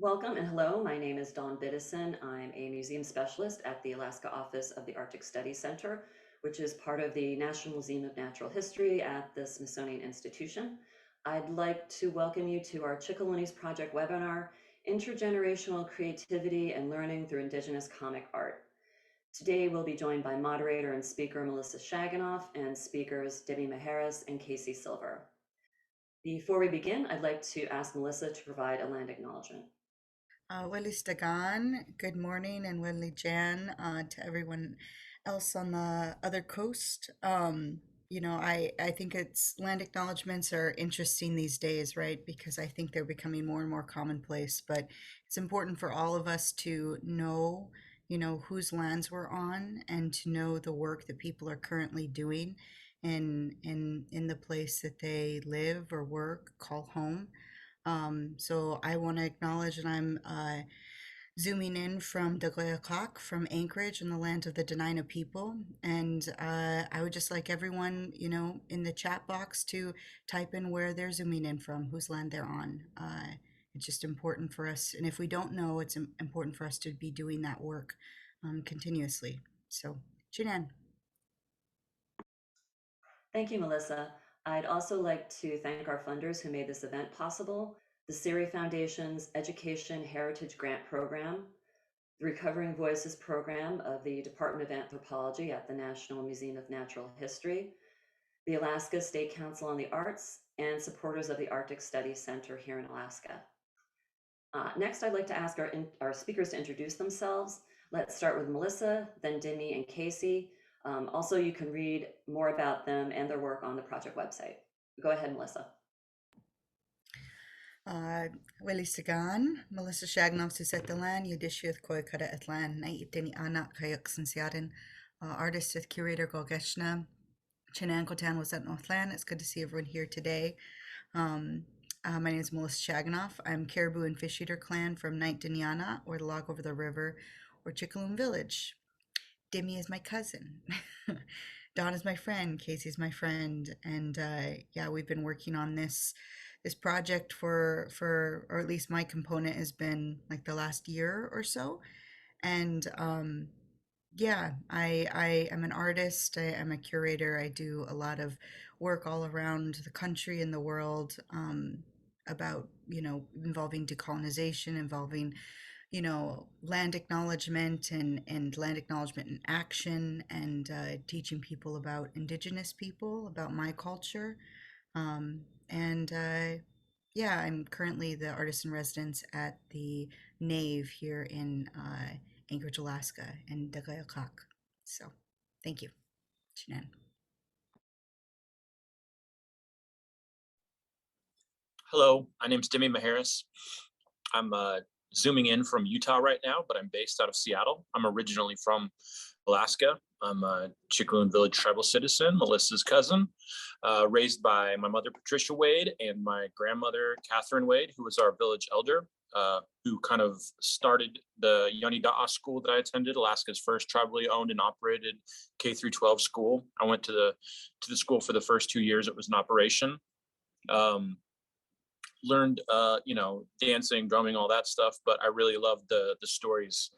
Welcome and hello, my name is Dawn Biddison. I'm a museum specialist at the Alaska Office of the Arctic Studies Center, which is part of the National Museum of Natural History at the Smithsonian Institution. I'd like to welcome you to our Chickaloonies project webinar, Intergenerational Creativity and Learning Through Indigenous Comic Art. Today we'll be joined by moderator and speaker Melissa Shaganoff and speakers Debbie Maharis and Casey Silver. Before we begin, I'd like to ask Melissa to provide a land acknowledgement. Willie Stagan, good morning, and Willie Jan to everyone else on the other coast. I think it's land acknowledgements are interesting these days, right? Because I think they're becoming more and more commonplace, but it's important for all of us to know, whose lands we're on and to know the work that people are currently doing in the place that they live or work, call home. So I want to acknowledge that I'm zooming in from Daglayakak, from Anchorage in the land of the Dena'ina people. And I would just like everyone, in the chat box to type in where they're zooming in from, whose land they're on. It's just important for us. And if we don't know, it's important for us to be doing that work continuously. So, Jinan. Thank you, Melissa. I'd also like to thank our funders who made this event possible, the CIRI Foundation's Education Heritage Grant Program, the Recovering Voices Program of the Department of Anthropology at the National Museum of Natural History, the Alaska State Council on the Arts, and supporters of the Arctic Studies Center here in Alaska. Next, I'd like to ask our speakers to introduce themselves. Let's start with Melissa, then Demi and Casey. Also, you can read more about them and their work on the project website. Go ahead, Melissa. Willie Sagan, Melissa Shagnoff Susetalan, Yudishith Koikara Atlan, Naitini Anak Kayak Sinsiarin, artist with curator Gogeshna. Chenankotan was at Northland. It's good to see everyone here today. My name is Melissa Shaganoff. I'm Caribou and Fish Eater Clan from Naitiniana, or the Log Over the River, or Chickaloon Village. Demi is my cousin. Dawn is my friend. Casey's my friend. And we've been working on this project for or at least my component has been like the last year or so. And I am an artist. I am a curator. I do a lot of work all around the country and the world about, involving decolonization, involving, land acknowledgement and land acknowledgement in action, and teaching people about Indigenous people, about my culture. I'm currently the artist in residence at the Nave here in Anchorage, Alaska, and Dagayakak. So, thank you, Chinan. Hello, my name's Demi Maharis. I'm zooming in from Utah right now, but I'm based out of Seattle. I'm originally from Alaska. I'm a Chickaloon Village tribal citizen, Melissa's cousin, raised by my mother, Patricia Wade, and my grandmother, Catherine Wade, who was our village elder, who kind of started the Yanida'a school that I attended, Alaska's first tribally owned and operated K through 12 school. I went to the school for the first 2 years it was in operation. Learned dancing, drumming, all that stuff, but I really loved the stories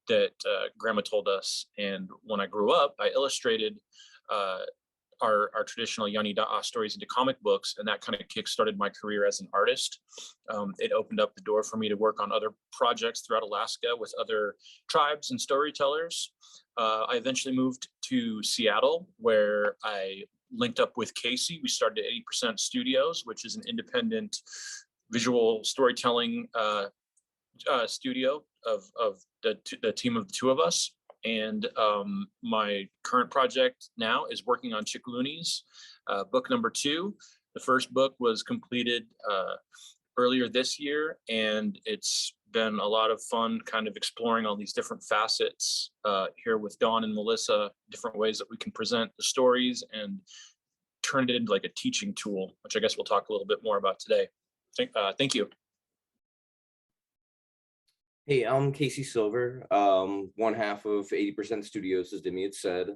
that grandma told us. And when I grew up, I illustrated our traditional Yanida'a stories into comic books, and that kind of kickstarted my career as an artist. It opened up the door for me to work on other projects throughout Alaska with other tribes and storytellers. I eventually moved to Seattle, where I linked up with Casey. We started at 80% Studios, which is an independent visual storytelling studio of the team of the two of us. And my current project now is working on Chickaloonies, book number 2. The first book was completed earlier this year, and it's been a lot of fun kind of exploring all these different facets here with Dawn and Melissa, different ways that we can present the stories and turn it into like a teaching tool, which I guess we'll talk a little bit more about today. Thank you. Hey, I'm Casey Silver, one half of 80% Studios, as Demi had said.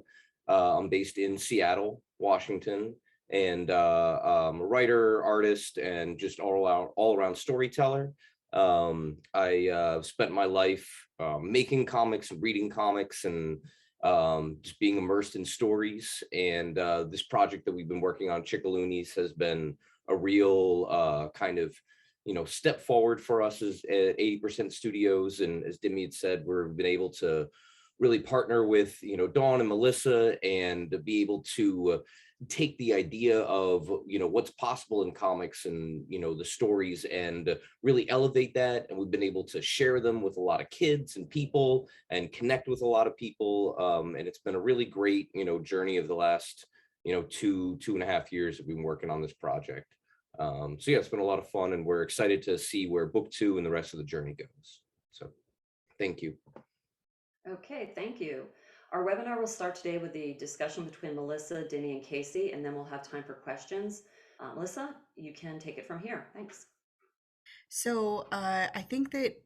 I'm based in Seattle, Washington, and I'm a writer, artist, and just all around storyteller. I spent my life making comics and reading comics and just being immersed in stories. And this project that we've been working on, Chickaloonies, has been a real kind of step forward for us as at 80% Studios. And as Demi had said, we've been able to really partner with Dawn and Melissa and to be able to take the idea of what's possible in comics and the stories and really elevate that. And we've been able to share them with a lot of kids and people and connect with a lot of people. And it's been a really great journey of the last 2.5 years that we've been working on this project. So yeah, it's been a lot of fun, and we're excited to see where book 2 and the rest of the journey goes. So thank you. Okay, thank you. Our webinar will start today with the discussion between Melissa, Denny, and Casey, and then we'll have time for questions. Melissa, you can take it from here. Thanks. So I think that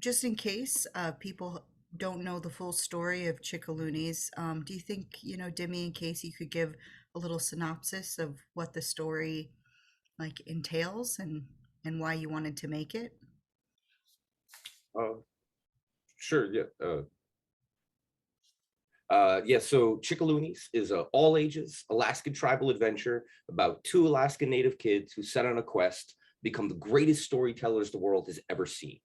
just in case people don't know the full story of Chickaloonies, do you think, Demi and Casey could give a little synopsis of what the story like entails and why you wanted to make it? Sure, yeah. Yeah, so Chickaloonies is a all ages Alaskan tribal adventure about 2 Alaskan Native kids who set on a quest to become the greatest storytellers the world has ever seen.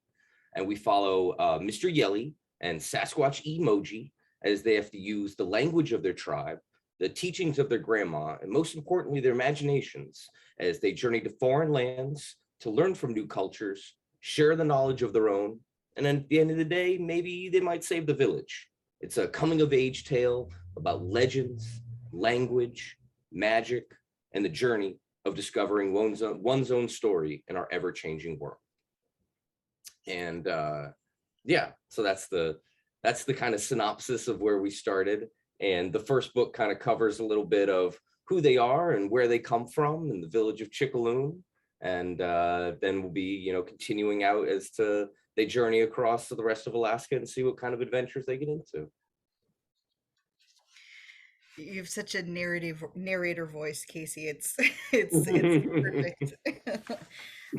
And we follow Mr. Yelly and Sasquatch Emoji as they have to use the language of their tribe, the teachings of their grandma, and most importantly, their imaginations as they journey to foreign lands to learn from new cultures, share the knowledge of their own, and then at the end of the day, maybe they might save the village. It's a coming of age tale about legends, language, magic, and the journey of discovering one's own story in our ever-changing world. And yeah, so that's the kind of synopsis of where we started. And the first book kind of covers a little bit of who they are and where they come from in the village of Chickaloon. And then we'll be, continuing out as to they journey across to the rest of Alaska and see what kind of adventures they get into. You have such a narrator voice, Casey. It's perfect.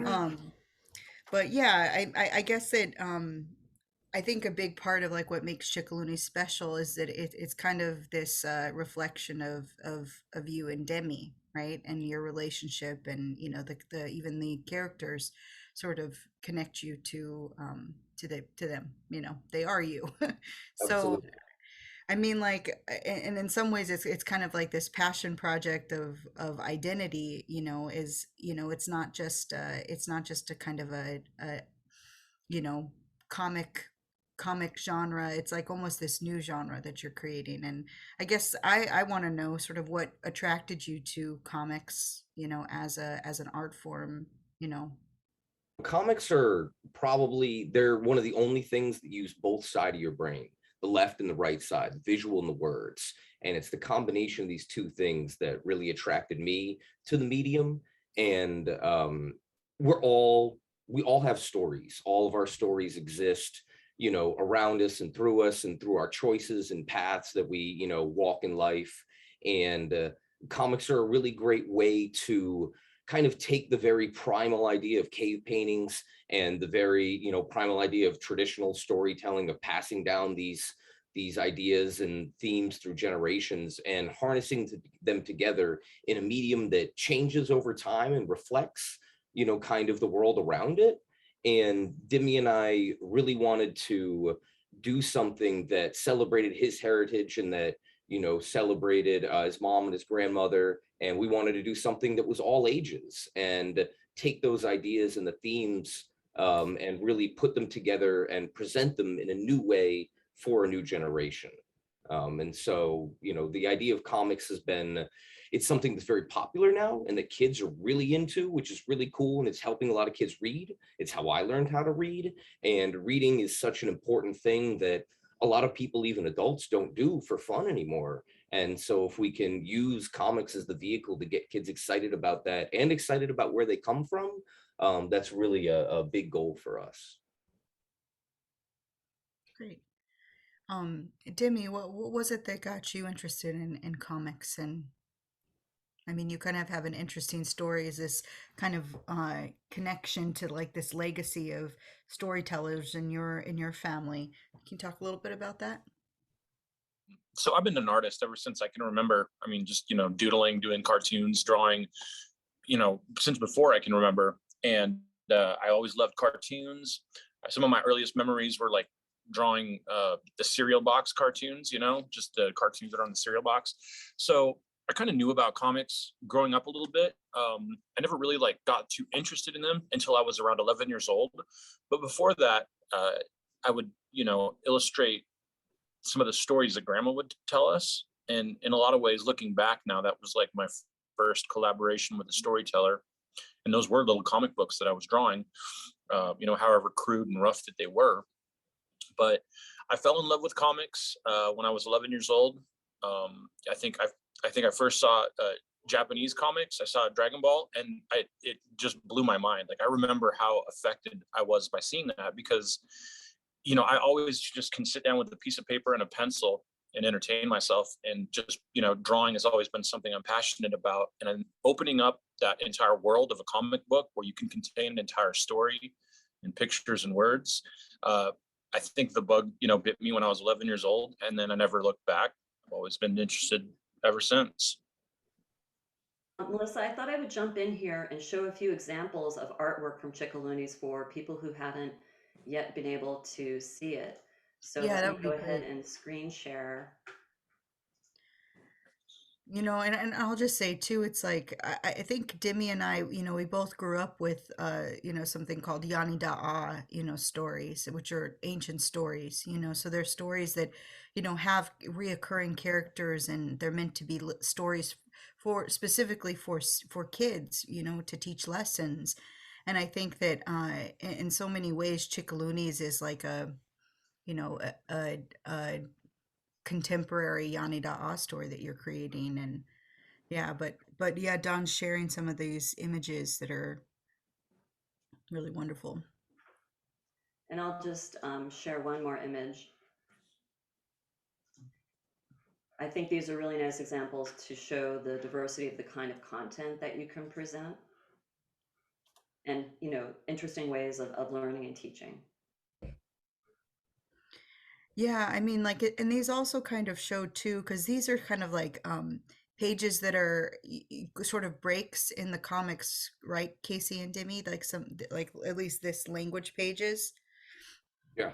um, but yeah, I guess that I think a big part of like what makes Chickaloony special is that it's kind of this reflection of you and Demi, right? And your relationship, and the even the characters sort of connect you to them. They are you. So Absolutely. I mean, like, and in some ways, it's kind of like this passion project of identity. It's not just a kind of a you know comic comic genre. It's like almost this new genre that you're creating. And I guess I want to know sort of what attracted you to comics, as an art form. Comics are they're one of the only things that use both sides of your brain, the left and the right side, the visual and the words. And it's the combination of these two things that really attracted me to the medium. And we all have stories. All of our stories exist, around us and through our choices and paths that we, walk in life. And comics are a really great way to kind of take the very primal idea of cave paintings and the very primal idea of traditional storytelling, of passing down these ideas and themes through generations and harnessing them together in a medium that changes over time and reflects kind of the world around it. And Demi and I really wanted to do something that celebrated his heritage and that celebrated his mom and his grandmother. And we wanted to do something that was all ages and take those ideas and the themes and really put them together and present them in a new way for a new generation. And so, the idea of comics it's something that's very popular now and that kids are really into, which is really cool. And it's helping a lot of kids read. It's how I learned how to read. And reading is such an important thing that a lot of people, even adults, don't do for fun anymore. And so if we can use comics as the vehicle to get kids excited about that and excited about where they come from, that's really a big goal for us. Great. Demi, what was it that got you interested in comics? And I mean, you kind of have an interesting story, is this kind of connection to like this legacy of storytellers in your family. Can you talk a little bit about that? So I've been an artist ever since I can remember. I mean, just, doodling, doing cartoons, drawing, since before I can remember. And I always loved cartoons. Some of my earliest memories were like drawing the cereal box cartoons, just the cartoons that are on the cereal box. So I kind of knew about comics growing up a little bit. I never really like got too interested in them until I was around 11 years old. But before that, I would, illustrate some of the stories that grandma would tell us. And in a lot of ways, looking back now, that was like my first collaboration with a storyteller. And those were little comic books that I was drawing, however crude and rough that they were. But I fell in love with comics when I was 11 years old. I think I first saw Japanese comics. I saw Dragon Ball, and it just blew my mind. Like, I remember how affected I was by seeing that, because I always just can sit down with a piece of paper and a pencil and entertain myself. And just, drawing has always been something I'm passionate about. And then opening up that entire world of a comic book where you can contain an entire story and pictures and words. I think the bug, bit me when I was 11 years old, and then I never looked back. I've always been interested ever since. Melissa, I thought I would jump in here and show a few examples of artwork from Chickaloonies for people who haven't yet been able to see it. So Yeah, let that me would be go ahead great. and screen share. And I'll just say too, it's like I think Demi and I, we both grew up with something called Yani Da'a, stories, which are ancient stories, so they're stories that, have reoccurring characters, and they're meant to be stories for specifically for kids, to teach lessons. And I think that in so many ways, Chickaloonies is like a, a contemporary Yani Da'a story that you're creating. And yeah, but yeah, Don's sharing some of these images that are really wonderful. And I'll just share one more image. I think these are really nice examples to show the diversity of the kind of content that you can present, and, interesting ways of learning and teaching. Yeah, I mean, like, and these also kind of show too, because these are kind of like pages that are sort of breaks in the comics, right, Casey and Demi, like like at least this language pages. Yeah.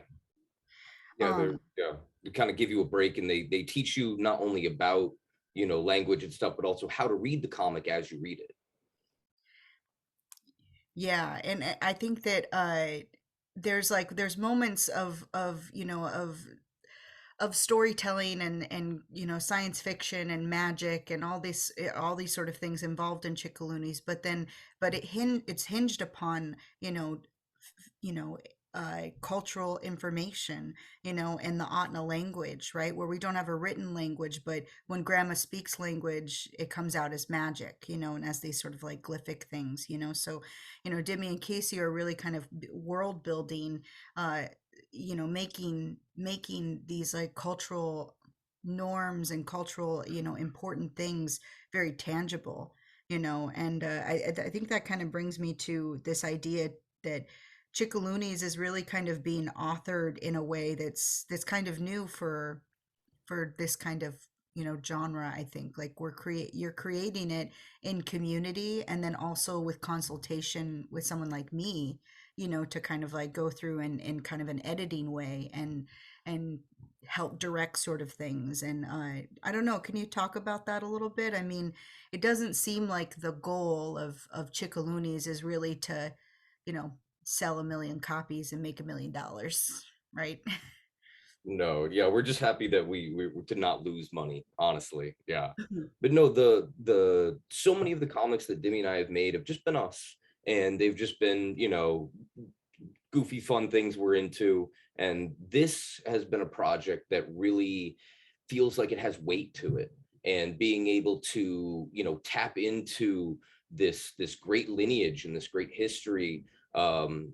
Yeah, they're Um, yeah, they kind of give you a break, and they teach you not only about, language and stuff, but also how to read the comic as you read it. yeah, and I think that there's moments of of storytelling and science fiction and magic and all these sort of things involved in Chickaloonies, but then it's hinged upon you know cultural information, and the Otna language, right, where we don't have a written language, but when grandma speaks language, it comes out as magic, and as these sort of like glyphic things, so Demi and Casey are really kind of world building, uh making these like cultural norms and cultural, important things very tangible, and I think that kind of brings me to this idea that Chickaloonies is really kind of being authored in a way that's kind of new for this kind of genre. I think like you're creating it in community, and then also with consultation with someone like me, to kind of like go through in kind of an editing way and help direct sort of things. And I don't know, can you talk about that a little bit? I mean, it doesn't seem like the goal of Chickaloonies is really to you know sell 1 million copies and make $1 million, right? No, yeah, we're just happy that we did not lose money, honestly. Yeah. Mhm. But no, the so many of the comics that Demi and I have made have just been us. And they've just been, goofy, fun things we're into. And this has been a project that really feels like it has weight to it. And being able to, tap into this great lineage and this great history, and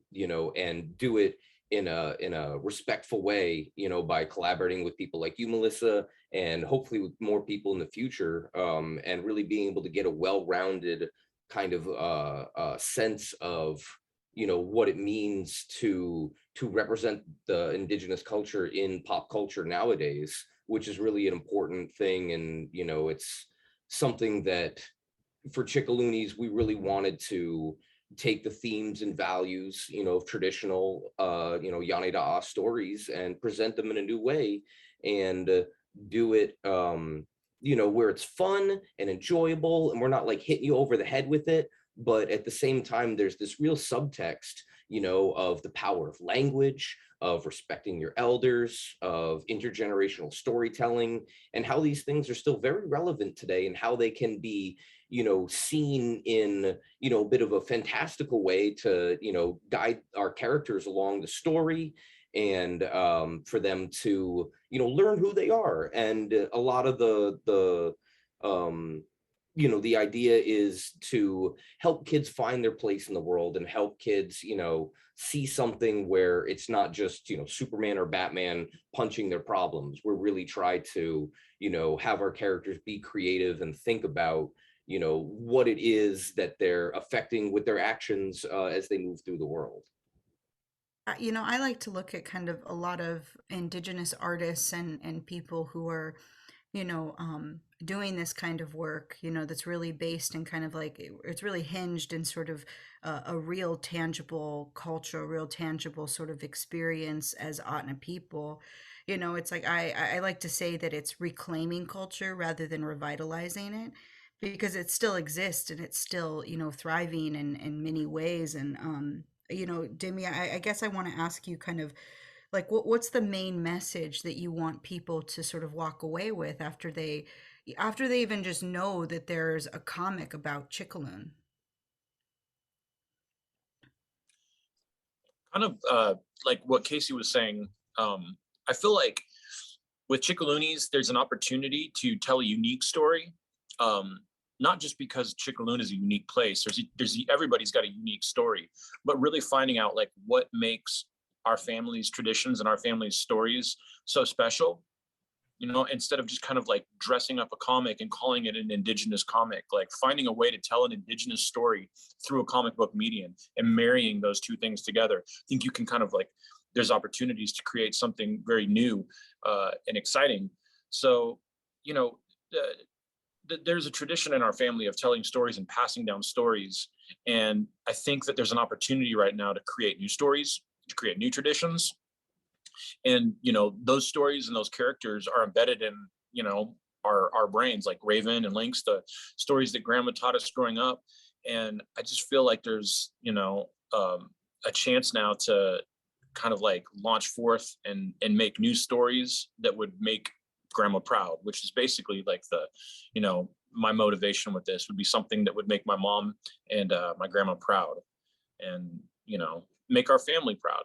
do it in a respectful way, by collaborating with people like you, Melissa, and hopefully with more people in the future, and really being able to get a well-rounded kind of sense of what it means to represent the indigenous culture in pop culture nowadays, which is really an important thing. And it's something that for Chickaloonies we really wanted to take the themes and values of traditional Yanida stories and present them in a new way, and do it where it's fun and enjoyable, and we're not like hitting you over the head with it, but at the same time there's this real subtext of the power of language, of respecting your elders, of intergenerational storytelling, and how these things are still very relevant today, and how they can be seen in a bit of a fantastical way to guide our characters along the story, and for them to learn who they are. And a lot of the idea is to help kids find their place in the world, and help kids see something where it's not just Superman or Batman punching their problems. We're really try to have our characters be creative and think about what it is that they're affecting with their actions as they move through the world. I like to look at kind of a lot of indigenous artists and people who are, doing this kind of work, that's really based in kind of like it's really hinged in sort of a real tangible culture, a real tangible sort of experience as Ahtna people. It's like I like to say that it's reclaiming culture rather than revitalizing it, because it still exists and it's still, thriving in many ways. And Demi, I guess I want to ask you kind of like what's the main message that you want people to sort of walk away with after they even just know that there's a comic about Chickaloon? Kind of like what Casey was saying. I feel like with Chickaloonies, there's an opportunity to tell a unique story. Not just because Chickaloon is a unique place. Everybody's got a unique story, but really finding out like what makes our family's traditions and our family's stories so special. Instead of just kind of like dressing up a comic and calling it an indigenous comic, like finding a way to tell an indigenous story through a comic book medium and marrying those two things together. I think you can kind of like, there's opportunities to create something very new and exciting. So, there's a tradition in our family of telling stories and passing down stories. And I think that there's an opportunity right now to create new stories, to create new traditions. And, those stories and those characters are embedded in, our brains, like Raven and Lynx, the stories that grandma taught us growing up. And I just feel like there's, a chance now to kind of like launch forth and make new stories that would make grandma proud, which is basically like my motivation with this would be something that would make my mom and my grandma proud, and make our family proud.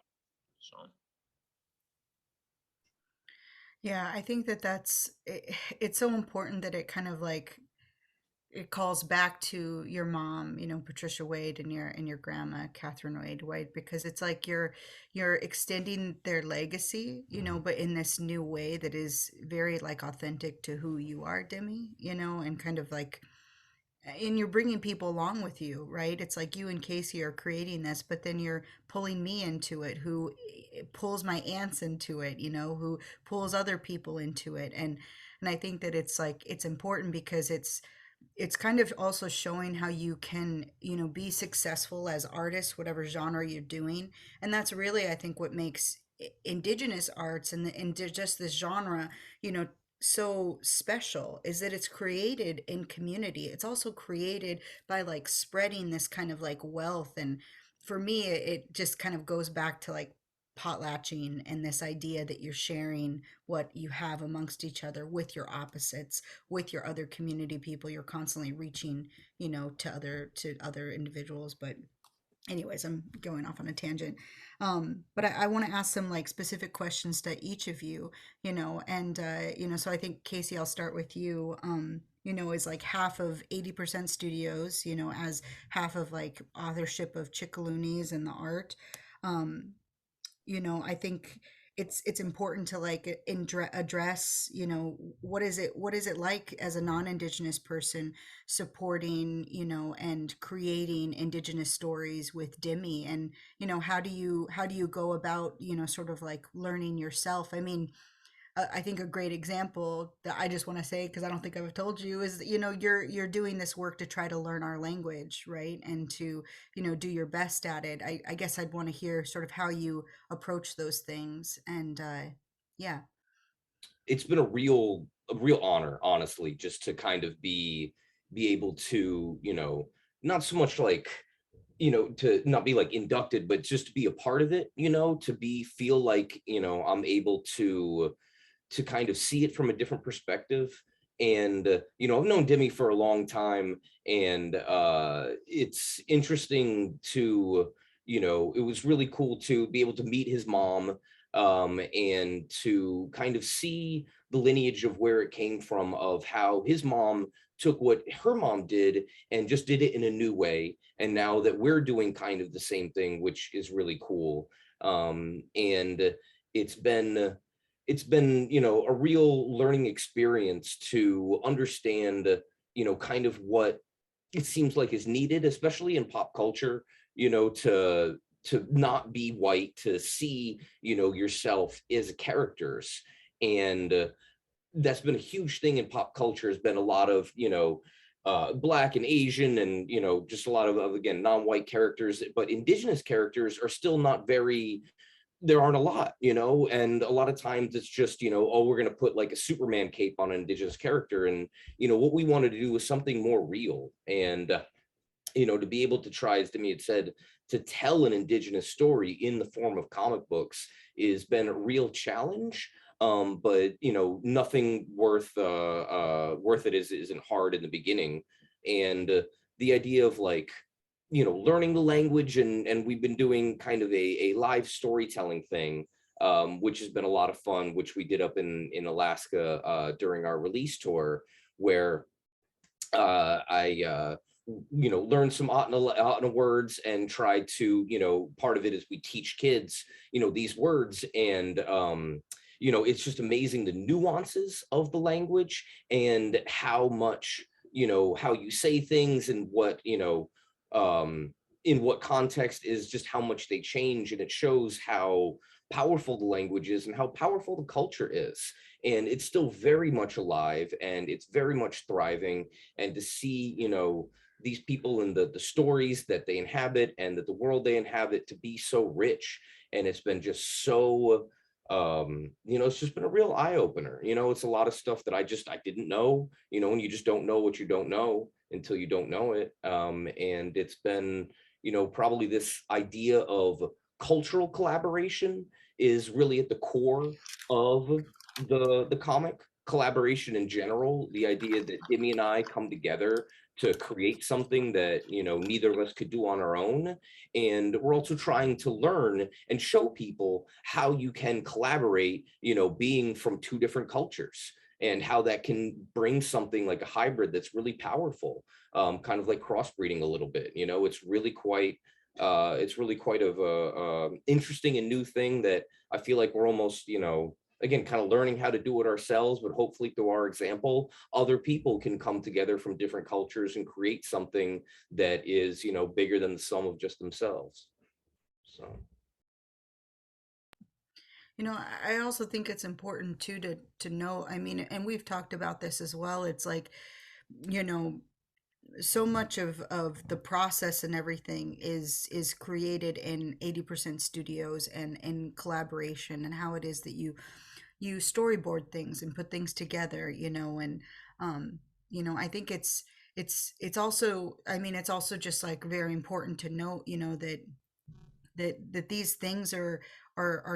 So Yeah, I think it's so important that it kind of like it calls back to your mom, Patricia Wade, and your grandma, Catherine Wade, because it's like you're extending their legacy, but in this new way that is very like authentic to who you are, Demi, and kind of like, and you're bringing people along with you, right? It's like you and Casey are creating this, but then you're pulling me into it, who pulls my aunts into it, who pulls other people into it. And I think that it's like it's important because it's kind of also showing how you can, be successful as artists, whatever genre you're doing. And that's really, I think, what makes indigenous arts and just this genre, so special, is that it's created in community. It's also created by like spreading this kind of like wealth. And for me, it just kind of goes back to like potlatching and this idea that you're sharing what you have amongst each other with your opposites, with your other community people. You're constantly reaching, to other individuals. But anyways, I'm going off on a tangent. But I want to ask some like specific questions to each of you, and so I think Casey, I'll start with you. Is like half of 80% studios, as half of like authorship of Chickaloonies and the art. Um, I think it's important to like address, what is it like as a non-Indigenous person supporting, and creating Indigenous stories with Demi, and how do you go about, sort of like learning yourself? I mean, I think a great example that I just want to say, because I don't think I've told you, is you're doing this work to try to learn our language, right? And to do your best at it. I guess I'd want to hear sort of how you approach those things, and yeah. It's been a real honor, honestly, just to kind of be able to, not so much like, to not be like inducted, but just to be a part of it, to be feel like, I'm able to kind of see it from a different perspective. And I've known Demi for a long time, and it's interesting to, it was really cool to be able to meet his mom, and to kind of see the lineage of where it came from, of how his mom took what her mom did and just did it in a new way, and now that we're doing kind of the same thing, which is really cool. And it's been a real learning experience to understand, kind of what it seems like is needed, especially in pop culture, to not be white, to see, yourself as characters. And that's been a huge thing in pop culture, has been a lot of, Black and Asian, and just a lot of again, non-white characters, but Indigenous characters are still not very, there aren't a lot, and a lot of times it's just, oh, we're going to put like a Superman cape on an Indigenous character. And, what we wanted to do was something more real. And, to be able to try, as Demi had said, to tell an Indigenous story in the form of comic books has been a real challenge. But, nothing worth it isn't hard in the beginning. And the idea of like, learning the language, and we've been doing kind of a live storytelling thing, which has been a lot of fun, which we did up in Alaska during our release tour, where I learned some Otna words and tried to, part of it is we teach kids, these words. And it's just amazing the nuances of the language, and how much, how you say things, and what, in what context, is just how much they change. And it shows how powerful the language is and how powerful the culture is. And it's still very much alive, and it's very much thriving. And to see, these people and the stories that they inhabit, and that the world they inhabit, to be so rich. And it's been just so, it's just been a real eye opener. It's a lot of stuff that I didn't know, and you just don't know what you don't know until you don't know it. And it's been, probably this idea of cultural collaboration is really at the core of the comic collaboration in general. The idea that Demi and I come together to create something that, neither of us could do on our own. And we're also trying to learn and show people how you can collaborate, being from two different cultures, and how that can bring something like a hybrid that's really powerful, kind of like crossbreeding a little bit. It's really quite of a interesting and new thing that I feel like we're almost, again, kind of learning how to do it ourselves, but hopefully through our example, other people can come together from different cultures and create something that is, bigger than the sum of just themselves. So. I also think it's important too to know, I mean, and we've talked about this as well. It's like, you know, so much of the process and everything is created in 80% studios and in collaboration, and how it is that you storyboard things and put things together, and I think it's also, I mean, it's also just like very important to note, that these things are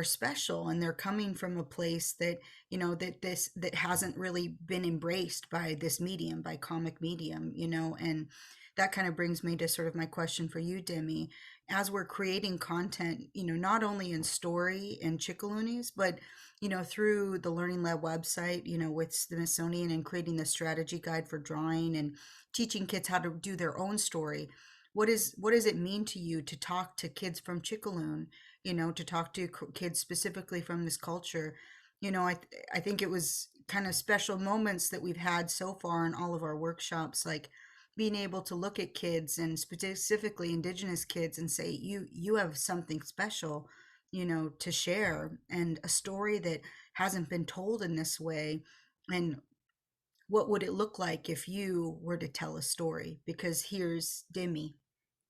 special, and they're coming from a place that, that hasn't really been embraced by this medium, by comic medium, and that kind of brings me to sort of my question for you, Demi. As we're creating content, not only in story and Chickaloonies, but through the Learning Lab website, with Smithsonian, and creating the strategy guide for drawing, and teaching kids how to do their own story. What does it mean to you to talk to kids from Chickaloon to talk to kids specifically from this culture. I think it was kind of special moments that we've had so far in all of our workshops, like being able to look at kids and specifically Indigenous kids and say, you have something special, to share, and a story that hasn't been told in this way. And what would it look like if you were to tell a story? Because here's Demi,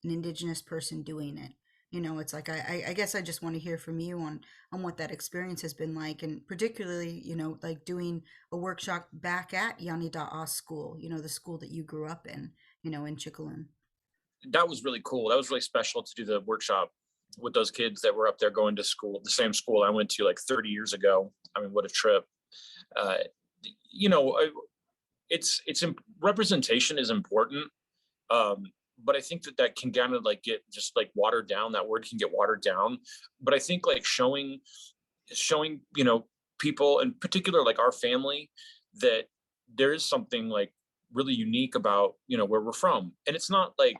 an Indigenous person doing it. It's like I guess I just want to hear from you on what that experience has been like, and particularly, like doing a workshop back at Yanida'a school, the school that you grew up in Chickaloon. That was really cool. That was really special to do the workshop with those kids that were up there going to school, the same school I went to like 30 years ago. I mean, what a trip. Uh, you know, it's representation is important. But I think that can kind of like get just like watered down. That word can get watered down. But I think like showing, people in particular, like our family, that there is something like really unique about, where we're from. And it's not like,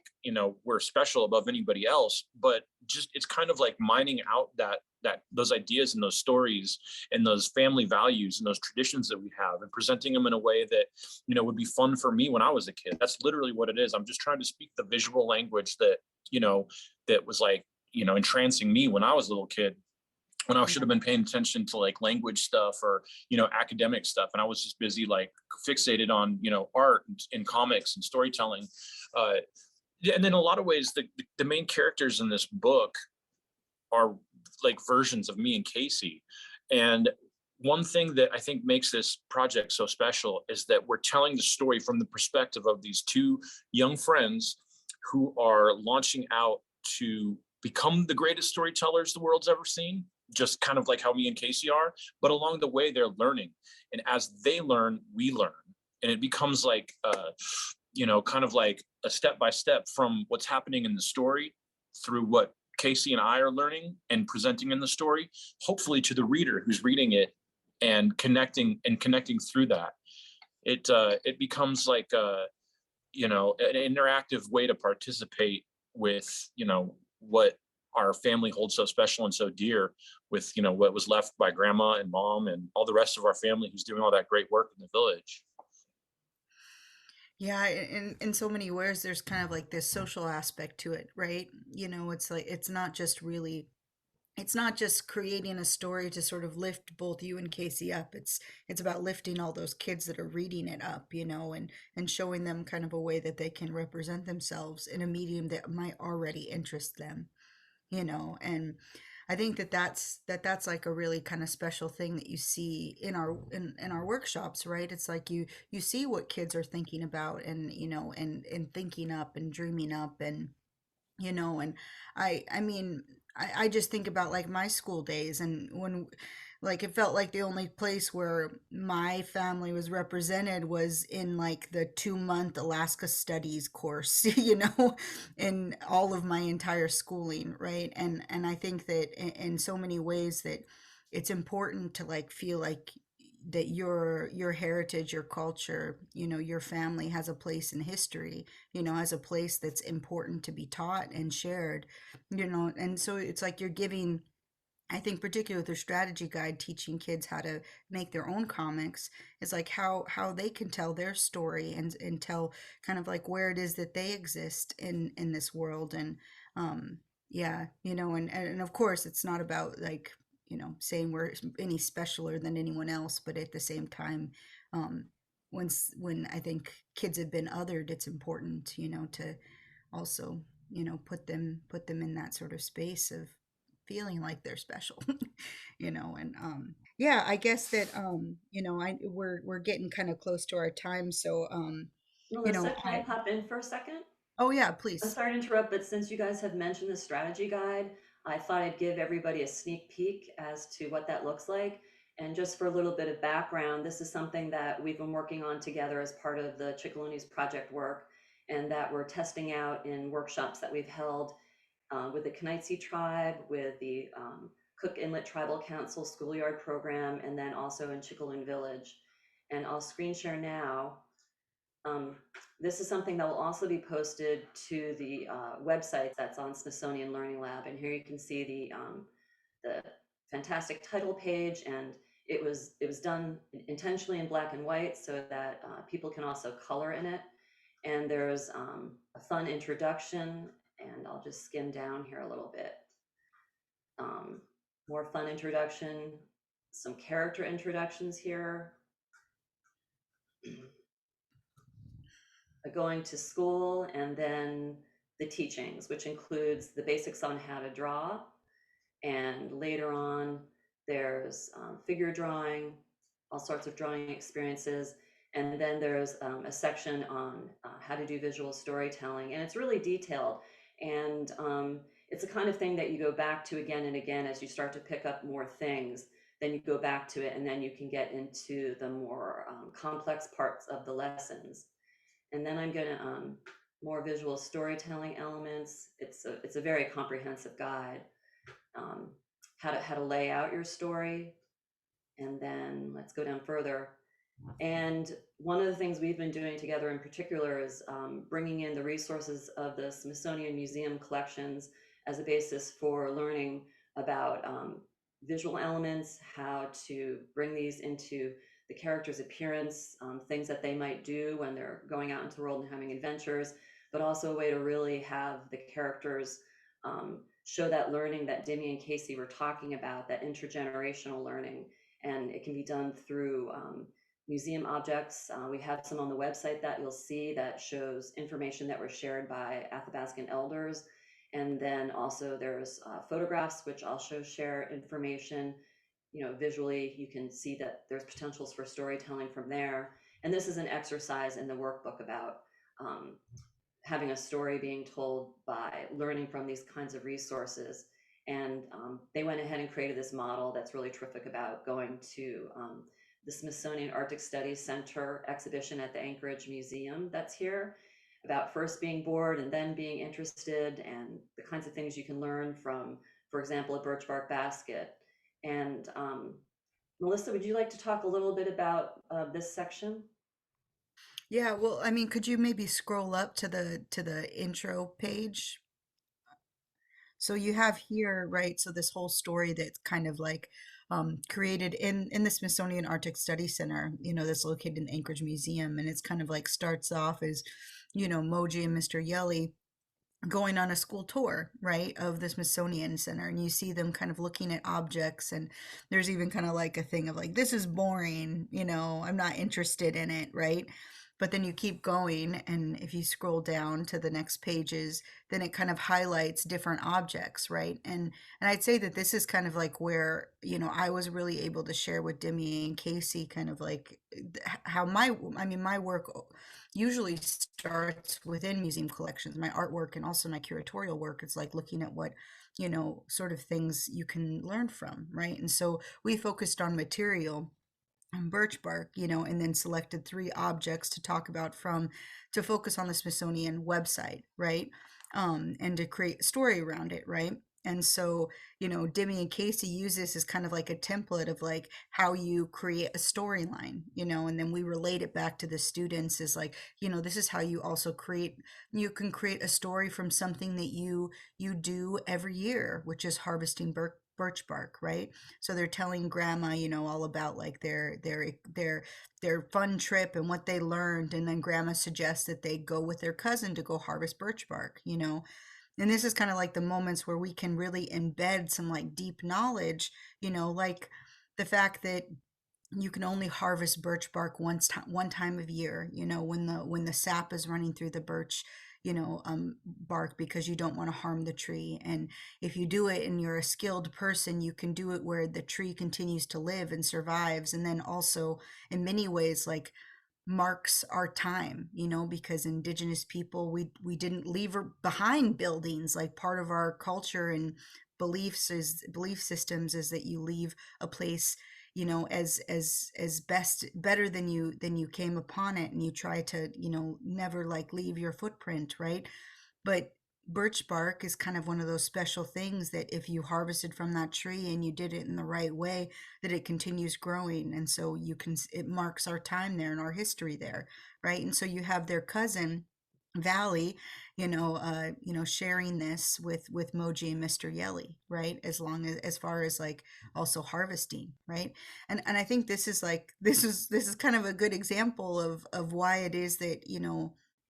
we're special above anybody else, but just, it's kind of like mining out that those ideas and those stories and those family values and those traditions that we have, and presenting them in a way that, would be fun for me when I was a kid. That's literally what it is. I'm just trying to speak the visual language that, that was like, entrancing me when I was a little kid, when I should have been paying attention to like language stuff or, academic stuff. And I was just busy, like fixated on, art and comics and storytelling. And then in a lot of ways, the main characters in this book are like versions of me and Casey. And one thing that I think makes this project so special is that we're telling the story from the perspective of these two young friends who are launching out to become the greatest storytellers the world's ever seen, just kind of like how me and Casey are. But along the way, they're learning. And as they learn, we learn. And it becomes like, kind of like a step by step from what's happening in the story through what Casey and I are learning and presenting in the story, hopefully to the reader who's reading it and connecting through that. It becomes like an interactive way to participate with, what our family holds so special and so dear, with, what was left by grandma and mom and all the rest of our family who's doing all that great work in the village. Yeah, in so many ways, there's kind of like this social aspect to it, right? It's like it's not just creating a story to sort of lift both you and Casey up. It's about lifting all those kids that are reading it up, and showing them kind of a way that they can represent themselves in a medium that might already interest them, and I think that's like a really kind of special thing that you see in our workshops, right? It's like you see what kids are thinking about, and and thinking up and dreaming up, and I mean, I just think about like my school days, and when like it felt like the only place where my family was represented was in like the 2-month Alaska studies course, in all of my entire schooling, right? And I think that in so many ways that it's important to like feel like that your heritage, your culture, your family has a place in history, has a place that's important to be taught and shared, and so it's like you're giving, I think particularly with their strategy guide, teaching kids how to make their own comics, is like how they can tell their story, and tell kind of like where it is that they exist in this world. And yeah, and of course it's not about like, saying we're any specialer than anyone else, but at the same time, um when I think kids have been othered, it's important, to also, put them in that sort of space of feeling like they're special, and yeah, I guess that we're getting kind of close to our time, so Melissa, can I I pop in for a second? oh yeah, I'm please. sorry to interrupt, but since you guys have mentioned the strategy guide, I thought I'd give everybody a sneak peek as to what that looks like. And just for a little bit of background, this is something that we've been working on together as part of the Chickaloonies project work, and that we're testing out in workshops that we've held with the Knights tribe, with the Cook Inlet Tribal Council schoolyard program, and then also in Chickaloon Village. And I'll screen share now. Um, this is something that will also be posted to the website that's on Smithsonian Learning Lab. And here you can see the fantastic title page, and it was done intentionally in black and white so that people can also color in it. And there's a fun introduction, and I'll just skim down here a little bit. More fun introduction, some character introductions here. Going to school, and then the teachings, which includes the basics on how to draw. And later on, there's figure drawing, all sorts of drawing experiences. And then there's a section on how to do visual storytelling. And it's really detailed. And it's the kind of thing that you go back to again and again as you start to pick up more things. Then you go back to it, and then you can get into the more complex parts of the lessons. And then I'm going to more visual storytelling elements. It's a very comprehensive guide. How to lay out your story. And then let's go down further. And one of the things we've been doing together in particular is bringing in the resources of the Smithsonian Museum collections as a basis for learning about visual elements, how to bring these into the character's appearance, things that they might do when they're going out into the world and having adventures, but also a way to really have the characters show that learning that Demi and Casey were talking about, that intergenerational learning. And it can be done through museum objects. We have some on the website that you'll see that shows information that were shared by Athabascan elders. And then also there's photographs, which also share information. Visually, you can see that there's potentials for storytelling from there. And this is an exercise in the workbook about having a story being told by learning from these kinds of resources. And they went ahead and created this model that's really terrific about going to the Smithsonian Arctic Studies Center exhibition at the Anchorage Museum that's here, about first being bored and then being interested, and the kinds of things you can learn from, for example, a birch bark basket. And Melissa, would you like to talk a little bit about this section? Yeah, well, I mean, could you maybe scroll up to the intro page? So you have here, right? So this whole story that's kind of like created in the Smithsonian Arctic Study Center, that's located in the Anchorage Museum, and it's kind of like starts off as, Moji and Mr. Yelly going on a school tour, right, of the Smithsonian Center, and you see them kind of looking at objects, and there's even kind of like a thing of like, this is boring, I'm not interested in it, right? But then you keep going, and if you scroll down to the next pages, then it kind of highlights different objects, right? And I'd say that this is kind of like where, I was really able to share with Demi and Casey kind of like how my work usually starts within museum collections. My artwork and also my curatorial work is like looking at what, sort of things you can learn from, right? And so we focused on material and birch bark, and then selected 3 objects to talk about to focus on the Smithsonian website, right? And to create a story around it, right? And so, Demi and Casey use this as kind of like a template of like how you create a storyline, and then we relate it back to the students as like, this is how you can create a story from something that you do every year, which is harvesting birch bark, right? So they're telling grandma, all about like their fun trip and what they learned, and then grandma suggests that they go with their cousin to go harvest birch bark, and this is kind of like the moments where we can really embed some like deep knowledge, like the fact that you can only harvest birch bark one time of year, when the sap is running through the birch, bark, because you don't want to harm the tree. And if you do it and you're a skilled person, you can do it where the tree continues to live and survives. And then also in many ways, like marks our time, because Indigenous people, we didn't leave behind buildings. Like part of our culture and belief systems is that you leave a place, as better than you came upon it, and you try to, never like leave your footprint, right? But birch bark is kind of one of those special things that if you harvested from that tree and you did it in the right way, that it continues growing. And so it marks our time there and our history there, right? And so you have their cousin Valley, sharing this with Moji and Mr. Yelly, right? As far as like also harvesting, right? And I think this is this is kind of a good example of why it is that,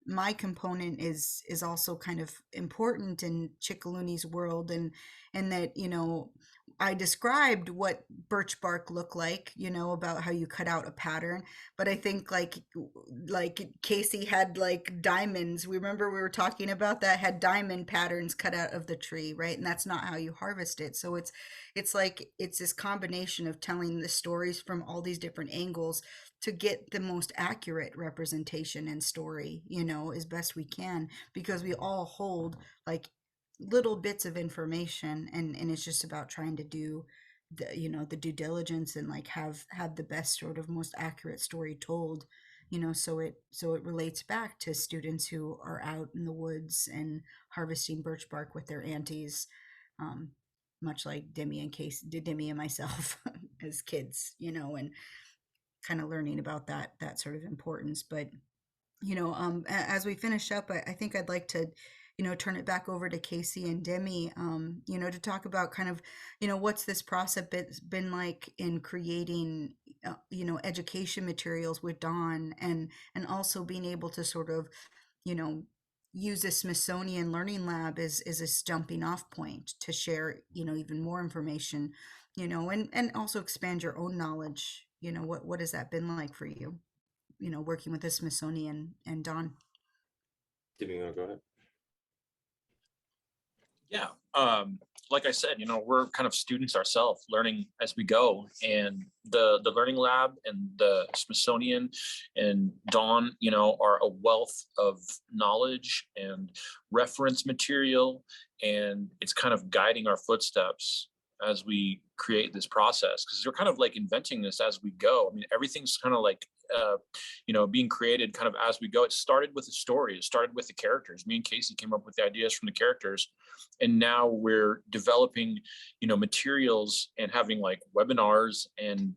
my component is also kind of important in Chickaloonies world, and that, I described what birch bark looked like, about how you cut out a pattern, but I think like Casey had like diamonds. We remember we were talking about that, had diamond patterns cut out of the tree, right? And that's not how you harvest it. So it's this combination of telling the stories from all these different angles to get the most accurate representation and story, as best we can, because we all hold like little bits of information, and it's just about trying to do the due diligence and like have the best sort of most accurate story told, so it relates back to students who are out in the woods and harvesting birch bark with their aunties, um, much like Demi and myself as kids, and kind of learning about that sort of importance. But as we finish up, I think I'd like to, turn it back over to Casey and Demi, to talk about kind of, what's this process been like in creating, education materials with Dawn, and also being able to sort of, you know, use the Smithsonian Learning Lab as a jumping off point to share, even more information, and also expand your own knowledge. What has that been like for you? Working with the Smithsonian and Dawn. Demi, you want to go ahead? Yeah. Like I said, we're kind of students ourselves, learning as we go. And the Learning Lab and the Smithsonian and Dawn, are a wealth of knowledge and reference material. And it's kind of guiding our footsteps as we create this process, because we're kind of like inventing this as we go. I mean, everything's kind of like being created kind of as we go. It started with the story. It started with the characters. Me and Casey came up with the ideas from the characters, and now we're developing, materials and having like webinars and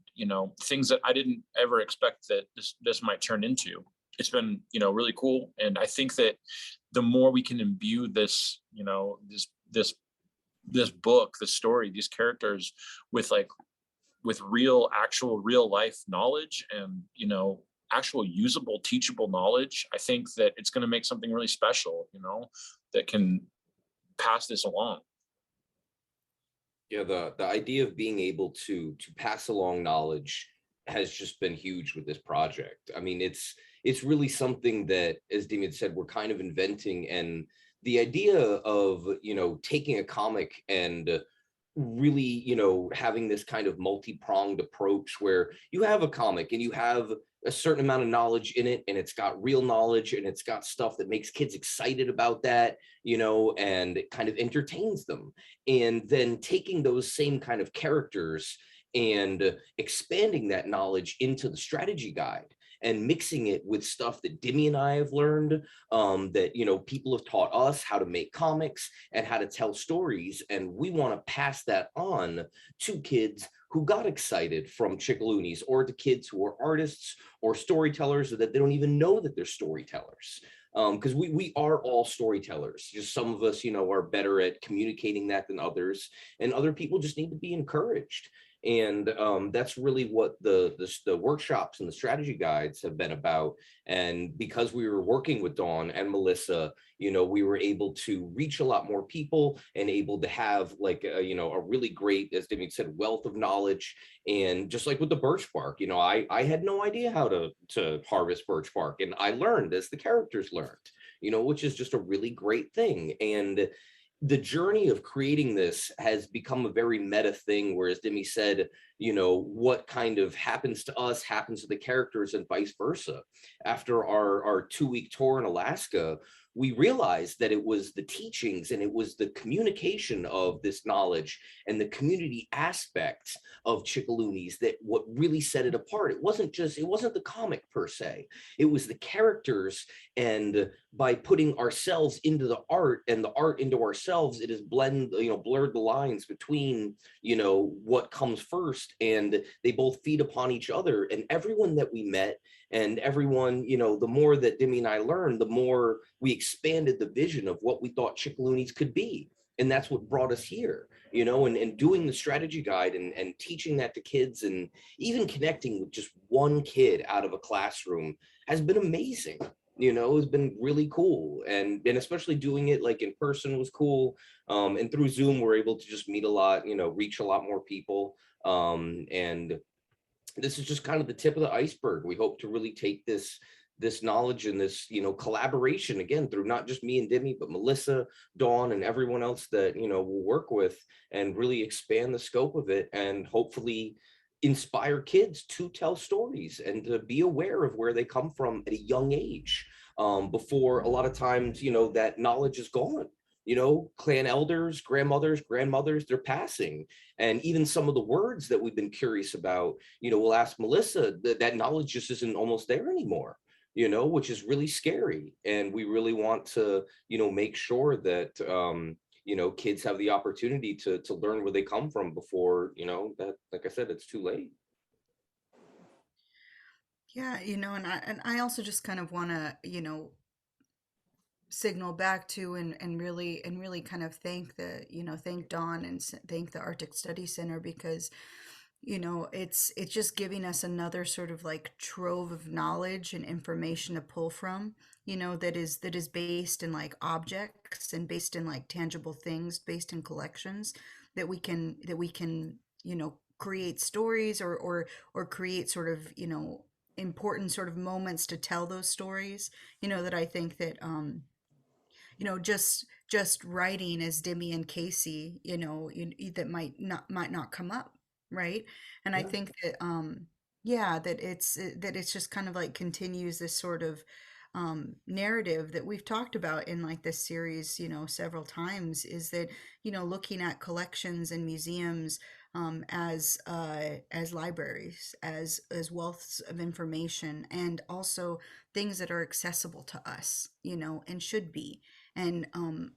things that I didn't ever expect that this might turn into. It's been really cool, and I think that the more we can imbue this, this book, the story, these characters with actual real life knowledge and actual usable teachable knowledge, I think that it's going to make something really special, that can pass this along. Yeah, the idea of being able to pass along knowledge has just been huge with this project. I mean, it's really something that, as Damien said, we're kind of inventing. And the idea of taking a comic and really having this kind of multi-pronged approach where you have a comic and you have a certain amount of knowledge in it, and it's got real knowledge, and it's got stuff that makes kids excited about that, and it kind of entertains them. And then taking those same kind of characters and expanding that knowledge into the strategy guide and mixing it with stuff that Demi and I have learned, that people have taught us how to make comics and how to tell stories, and we want to pass that on to kids who got excited from Chickaloonies, or to kids who are artists or storytellers, or that they don't even know that they're storytellers. Because we are all storytellers. Just some of us, are better at communicating that than others, and other people just need to be encouraged. And that's really what the workshops and the strategy guides have been about. And because we were working with Dawn and Melissa, we were able to reach a lot more people and able to have like a really great, as Demi said, wealth of knowledge. And just like with the birch bark, I had no idea how to harvest birch bark, and I learned as the characters learned, which is just a really great thing. And the journey of creating this has become a very meta thing, whereas Demi said, what kind of happens to us happens to the characters, and vice versa. After our 2-week tour in Alaska, we realized that it was the teachings and it was the communication of this knowledge and the community aspects of Chickaloonies that what really set it apart. It wasn't the comic per se, it was the characters. And by putting ourselves into the art and the art into ourselves, it has blurred the lines between, what comes first, and they both feed upon each other. And everyone that we met And everyone, the more that Demi and I learned, the more we expanded the vision of what we thought Chickaloonies could be. And that's what brought us here, and doing the strategy guide and teaching that to kids, and even connecting with just one kid out of a classroom has been amazing. It's been really cool. And especially doing it like in person was cool. And through Zoom, we're able to just meet a lot, reach a lot more people. And this is just kind of the tip of the iceberg. We hope to really take this knowledge and this collaboration again through not just me and Demi, but Melissa, Dawn, and everyone else that we'll work with, and really expand the scope of it, and hopefully inspire kids to tell stories and to be aware of where they come from at a young age, before a lot of times that knowledge is gone. Clan elders, grandmothers, they're passing. And even some of the words that we've been curious about, we'll ask Melissa, that knowledge just isn't almost there anymore, which is really scary. And we really want to, make sure that, kids have the opportunity to learn where they come from before, that, like I said, it's too late. Yeah, and I also just kind of want to, signal back to and really kind of thank thank Dawn and thank the Arctic Study Center, because it's just giving us another sort of like trove of knowledge and information to pull from, that is based in like objects and based in like tangible things, based in collections, that we can create stories, or create sort of important sort of moments to tell those stories, that I think that just writing as Demi and Casey, that might not come up, right? And I Yeah. think that yeah, that it's just kind of like continues this sort of narrative that we've talked about in like this series, several times, is that looking at collections and museums, as libraries, as wealths of information, and also things that are accessible to us, and should be. And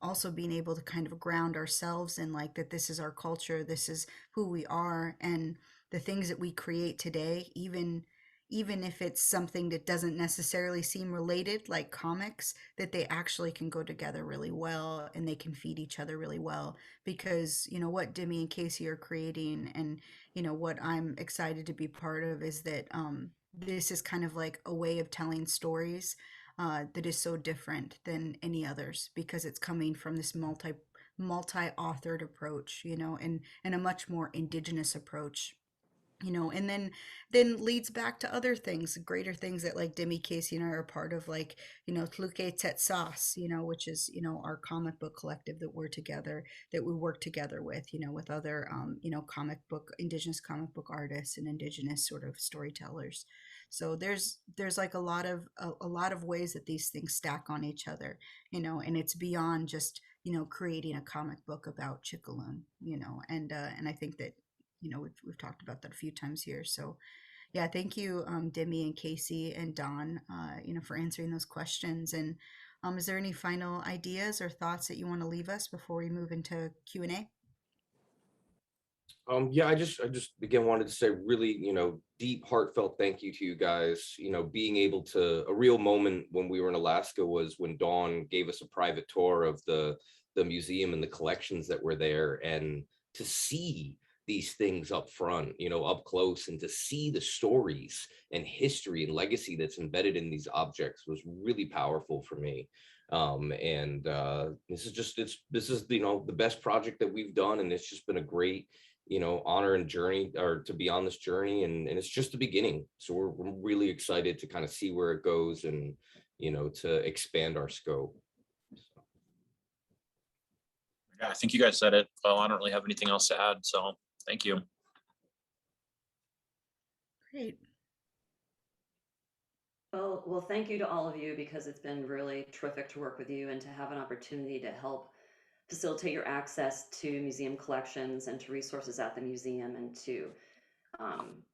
also being able to kind of ground ourselves in like that this is our culture, this is who we are, and the things that we create today, even if it's something that doesn't necessarily seem related, like comics, that they actually can go together really well, and they can feed each other really well. Because what Demi and Casey are creating, and what I'm excited to be part of, is that this is kind of like a way of telling stories that is so different than any others, because it's coming from this multi-authored approach, and a much more indigenous approach, and then leads back to other things, greater things, that like Demi, Casey, and I are a part of, like Tluke Tet Sauce, which is our comic book collective that we work together with other indigenous comic book artists and indigenous sort of storytellers. So there's like a lot of ways that these things stack on each other, and it's beyond just creating a comic book about Chickaloon, and I think that we've talked about that a few times here. So yeah, thank you, Demi and Casey and Don, for answering those questions. And is there any final ideas or thoughts that you want to leave us before we move into Q&A? Yeah, I just again wanted to say really, deep, heartfelt thank you to you guys. Being able to, a real moment when we were in Alaska was when Dawn gave us a private tour of the museum and the collections that were there, and to see these things up front, up close, and to see the stories and history and legacy that's embedded in these objects was really powerful for me. And this is the best project that we've done, and it's just been a great honor and journey, or to be on this journey, and it's just the beginning. So we're really excited to kind of see where it goes, and to expand our scope. Yeah, I think you guys said it well. I don't really have anything else to add, so thank you. Great. Well, thank you to all of you, because it's been really terrific to work with you and to have an opportunity to help facilitate your access to museum collections and to resources at the museum, and to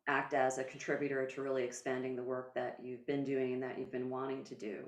act as a contributor to really expanding the work that you've been doing and that you've been wanting to do.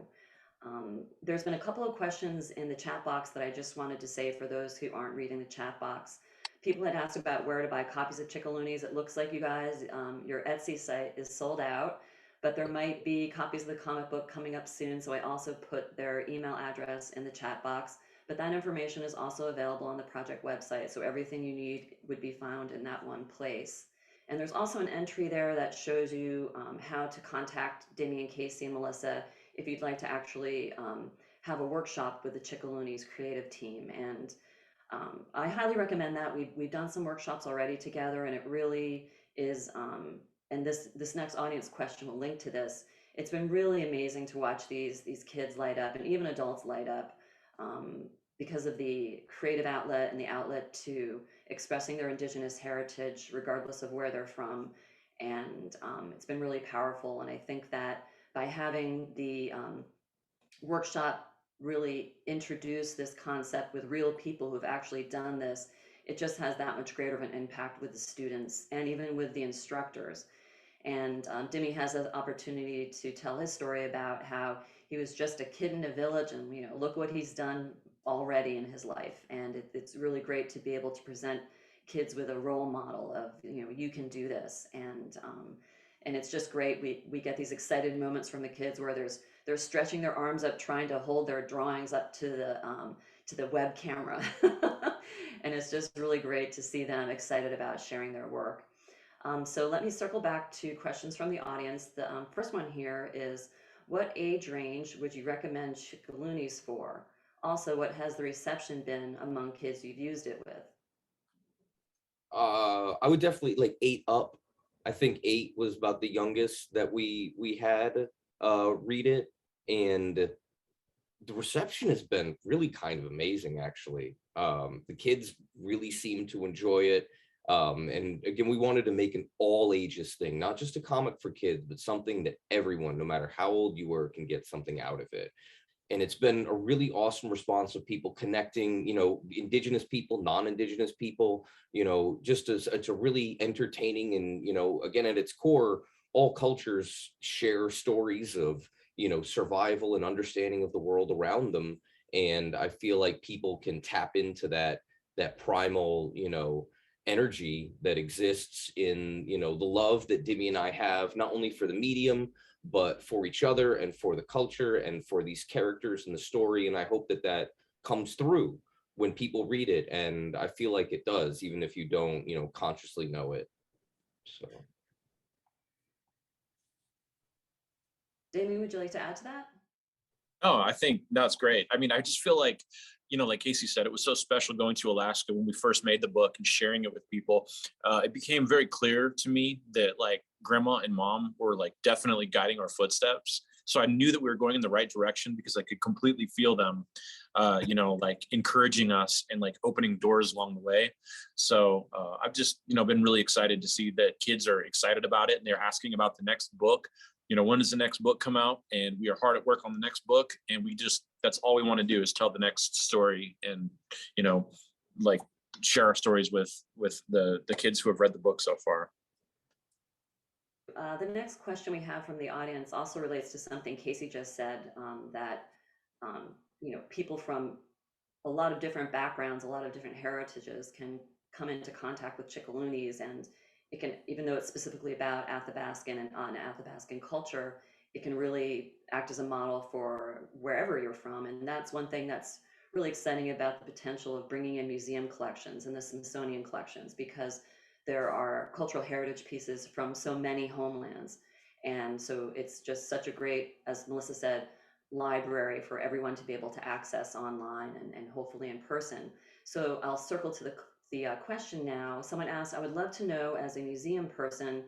There's been a couple of questions in the chat box that I just wanted to say for those who aren't reading the chat box. People had asked about where to buy copies of Chickaloonies. It looks like you guys, your Etsy site is sold out, but there might be copies of the comic book coming up soon. So I also put their email address in the chat box. But that information is also available on the project website. So everything you need would be found in that one place. And there's also an entry there that shows you how to contact Demi and Casey and Melissa if you'd like to actually have a workshop with the Chickaloonies creative team. And I highly recommend that. We've done some workshops already together, and it really is. And this next audience question will link to this. It's been really amazing to watch these kids light up, and even adults light up, because of the creative outlet and the outlet to expressing their Indigenous heritage, regardless of where they're from. And it's been really powerful. And I think that by having the workshop really introduce this concept with real people who've actually done this, it just has that much greater of an impact with the students and even with the instructors. And Demi has an opportunity to tell his story about how he was just a kid in a village, and look what he's done already in his life. And it's really great to be able to present kids with a role model of you can do this. And it's just great. We get these excited moments from the kids where they're stretching their arms up, trying to hold their drawings up to the web camera. And it's just really great to see them excited about sharing their work. So let me circle back to questions from the audience. The first one here is, what age range would you recommend Chickaloonies for? Also, what has the reception been among kids you've used it with? I would definitely like 8 up. I think 8 was about the youngest that we had read it, and the reception has been really kind of amazing, actually. The kids really seem to enjoy it. And again, we wanted to make an all ages thing, not just a comic for kids, but something that everyone, no matter how old you were, can get something out of it. And it's been a really awesome response of people connecting, Indigenous people, non-Indigenous people, just as it's a really entertaining, and, again, at its core, all cultures share stories of, survival and understanding of the world around them. And I feel like people can tap into that primal, energy that exists in, the love that Demi and I have, not only for the medium, but for each other and for the culture and for these characters in the story. And I hope that comes through when people read it. And I feel like it does, even if you don't, consciously know it. So. Damien, would you like to add to that? Oh, I think that's great. I mean, I just feel like, like Casey said, it was so special going to Alaska when we first made the book and sharing it with people. It became very clear to me that like grandma and mom were like definitely guiding our footsteps. So I knew that we were going in the right direction because I could completely feel them, like encouraging us and like opening doors along the way. So I've just, been really excited to see that kids are excited about it and they're asking about the next book. When does the next book come out? And we are hard at work on the next book. And that's all we want to do is tell the next story and, like share our stories with the kids who have read the book so far. The next question we have from the audience also relates to something Casey just said, that, people from a lot of different backgrounds, a lot of different heritages can come into contact with Chickaloonies, and it can, even though it's specifically about Athabascan and on Athabascan culture, it can really act as a model for wherever you're from. And that's one thing that's really exciting about the potential of bringing in museum collections and the Smithsonian collections, because there are cultural heritage pieces from so many homelands. And so it's just such a great, as Melissa said, library for everyone to be able to access online and hopefully in person. So I'll circle to the question now. Someone asked, I would love to know, as a museum person,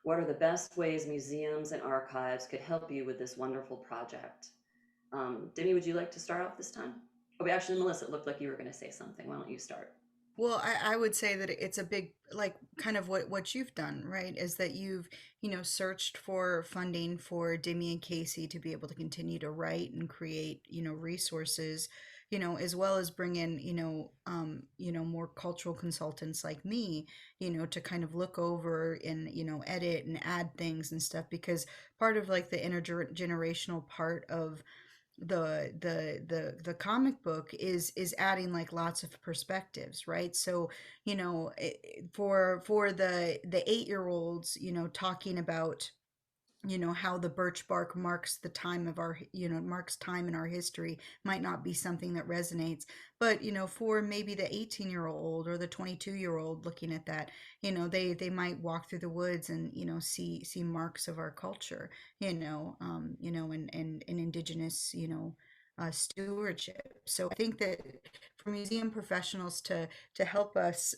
what are the best ways museums and archives could help you with this wonderful project? Demi, would you like to start off this time? Oh, actually, Melissa, it looked like you were going to say something. Why don't you start? Well, I would say that it's a big, like, kind of what you've done, right? Is that you've, searched for funding for Demi and Casey to be able to continue to write and create, resources, as well as bring in, more cultural consultants like me, to kind of look over and, edit and add things and stuff, because part of like the intergenerational part of the comic book is adding like lots of perspectives, right? So for the 8-year-olds, talking about how the birch bark marks the time of our, marks time in our history might not be something that resonates. But, for maybe the 18-year-old or the 22-year-old looking at that, they might walk through the woods and, see marks of our culture, and indigenous, stewardship. So I think that for museum professionals to help us,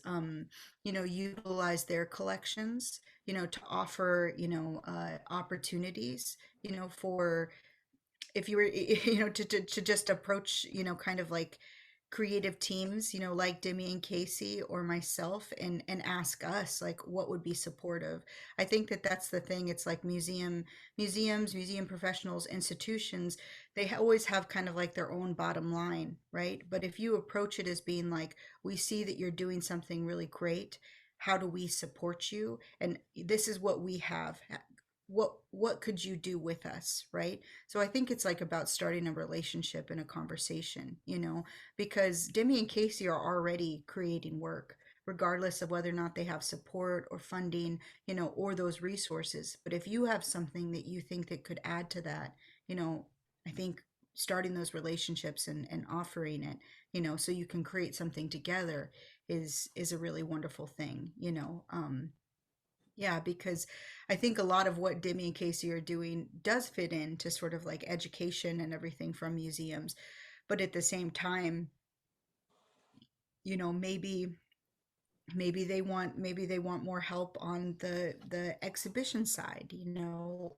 utilize their collections, to offer, opportunities, for if you were, to just approach, kind of like creative teams, like Demi and Casey or myself, and ask us like what would be supportive. I think that that's the thing. It's like museum professionals, institutions, always have kind of like their own bottom line, right? But if you approach it as being like, we see that you're doing something really great, how do we support you? And this is what we have. What could you do with us, right? So I think it's like about starting a relationship and a conversation, because Demi and Casey are already creating work, regardless of whether or not they have support or funding, or those resources. But if you have something that you think that could add to that, I think starting those relationships and offering it, so you can create something together is a really wonderful thing, yeah, because I think a lot of what Demi and Casey are doing does fit into sort of like education and everything from museums. But at the same time, maybe maybe they want more help on the exhibition side,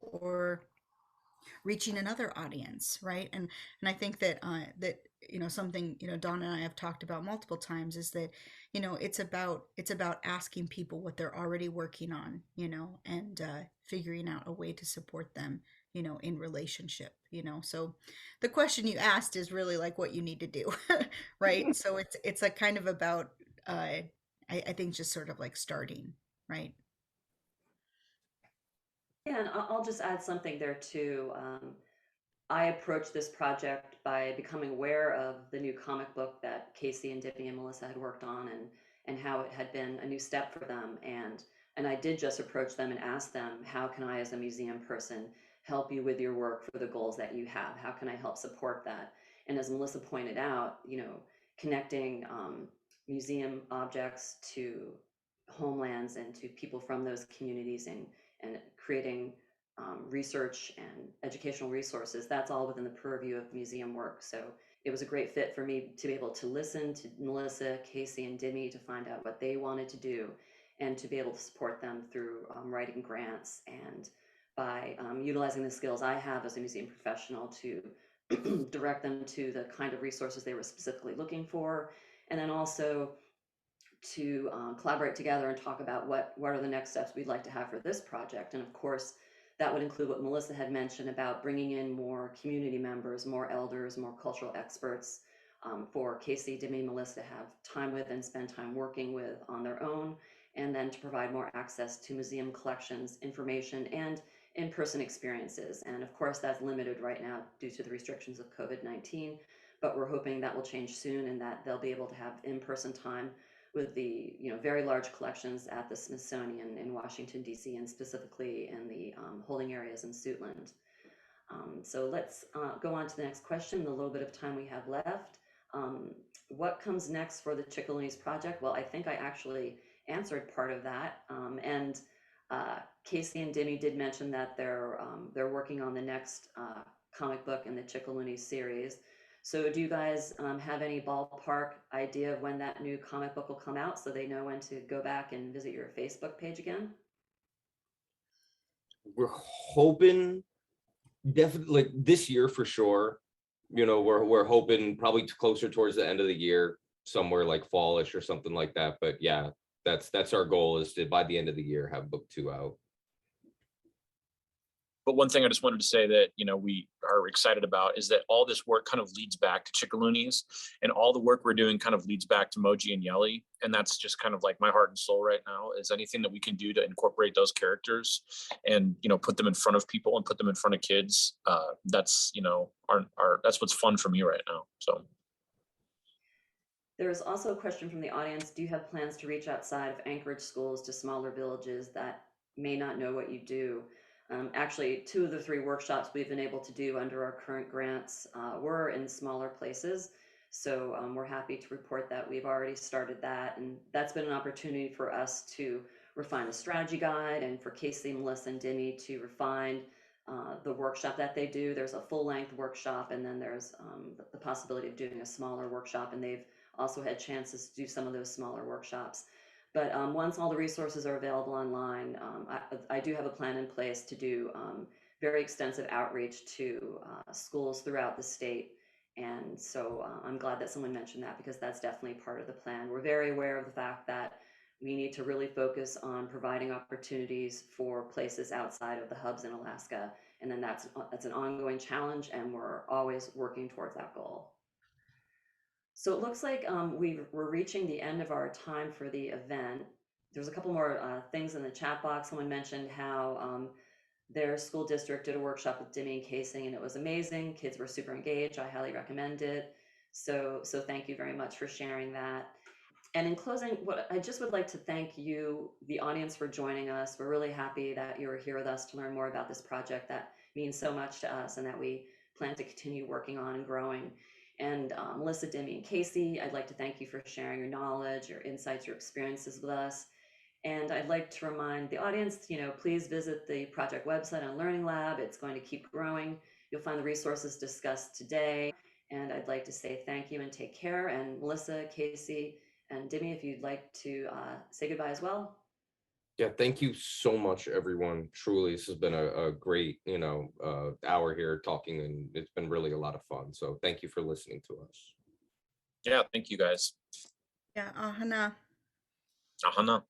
or reaching another audience, right? And I think that something, Donna and I have talked about multiple times is that, it's about asking people what they're already working on, and figuring out a way to support them, in relationship, so the question you asked is really like what you need to do. Right? So it's like kind of about I think just sort of like starting, right? Yeah, and I'll just add something there too. I approached this project by becoming aware of the new comic book that Casey and Dippy and Melissa had worked on, and how it had been a new step for them. And I did just approach them and ask them, how can I, as a museum person, help you with your work for the goals that you have? How can I help support that? And as Melissa pointed out, connecting museum objects to homelands and to people from those communities, and creating research and educational resources, that's all within the purview of museum work. So it was a great fit for me to be able to listen to Melissa, Casey, and Demi to find out what they wanted to do, and to be able to support them through writing grants, and by utilizing the skills I have as a museum professional to direct them to the kind of resources they were specifically looking for, and then also to collaborate together and talk about what are the next steps we'd like to have for this project. And of course, that would include what Melissa had mentioned about bringing in more community members, more elders, more cultural experts, for Casey, Demi, Melissa to have time with and spend time working with on their own, and then to provide more access to museum collections, information, and in-person experiences. And of course, that's limited right now due to the restrictions of COVID-19, but we're hoping that will change soon, and that they'll be able to have in-person time with the very large collections at the Smithsonian in Washington, D.C., and specifically in the holding areas in Suitland. So let's go on to the next question, the little bit of time we have left. What comes next for the Chickaloonies project? Well, I think I actually answered part of that. And Casey and Demi did mention that they're working on the next comic book in the Chickaloonies series. So do you guys have any ballpark idea of when that new comic book will come out, so they know when to go back and visit your Facebook page again? We're hoping definitely like this year for sure. We're hoping probably closer towards the end of the year, somewhere like fallish or something like that. But yeah, that's our goal, is to by the end of the year have book 2 out. But one thing I just wanted to say that, we are excited about is that all this work kind of leads back to Chickaloonies, and all the work we're doing kind of leads back to Moji and Yelly. And that's just kind of like my heart and soul right now, is anything that we can do to incorporate those characters and, put them in front of people and put them in front of kids. That's, that's what's fun for me right now. So. There is also a question from the audience. Do you have plans to reach outside of Anchorage schools to smaller villages that may not know what you do? Actually, 2 of the 3 workshops we've been able to do under our current grants were in smaller places. So we're happy to report that we've already started that. And that's been an opportunity for us to refine the strategy guide and for Casey, Melissa, and Denny to refine the workshop that they do. There's a full-length workshop, and then there's the possibility of doing a smaller workshop. And they've also had chances to do some of those smaller workshops. But once all the resources are available online, I do have a plan in place to do very extensive outreach to schools throughout the state. And so I'm glad that someone mentioned that, because that's definitely part of the plan. We're very aware of the fact that we need to really focus on providing opportunities for places outside of the hubs in Alaska. And then that's an ongoing challenge, and we're always working towards that goal. So it looks like we're reaching the end of our time for the event. There's a couple more things in the chat box. Someone mentioned how their school district did a workshop with Demi and Casing, and it was amazing. Kids were super engaged. I highly recommend it. So thank you very much for sharing that. And in closing, what I just would like to thank you, the audience, for joining us. We're really happy that you were here with us to learn more about this project that means so much to us and that we plan to continue working on and growing. And Melissa, Demi, and Casey, I'd like to thank you for sharing your knowledge, your insights, your experiences with us. And I'd like to remind the audience, please visit the project website on Learning Lab. It's going to keep growing. You'll find the resources discussed today. And I'd like to say thank you and take care. And Melissa, Casey, and Demi, if you'd like to say goodbye as well. Yeah, thank you so much, everyone. Truly, this has been a great, hour here talking, and it's been really a lot of fun. So thank you for listening to us. Yeah, thank you guys. Yeah, ahana. Ahana.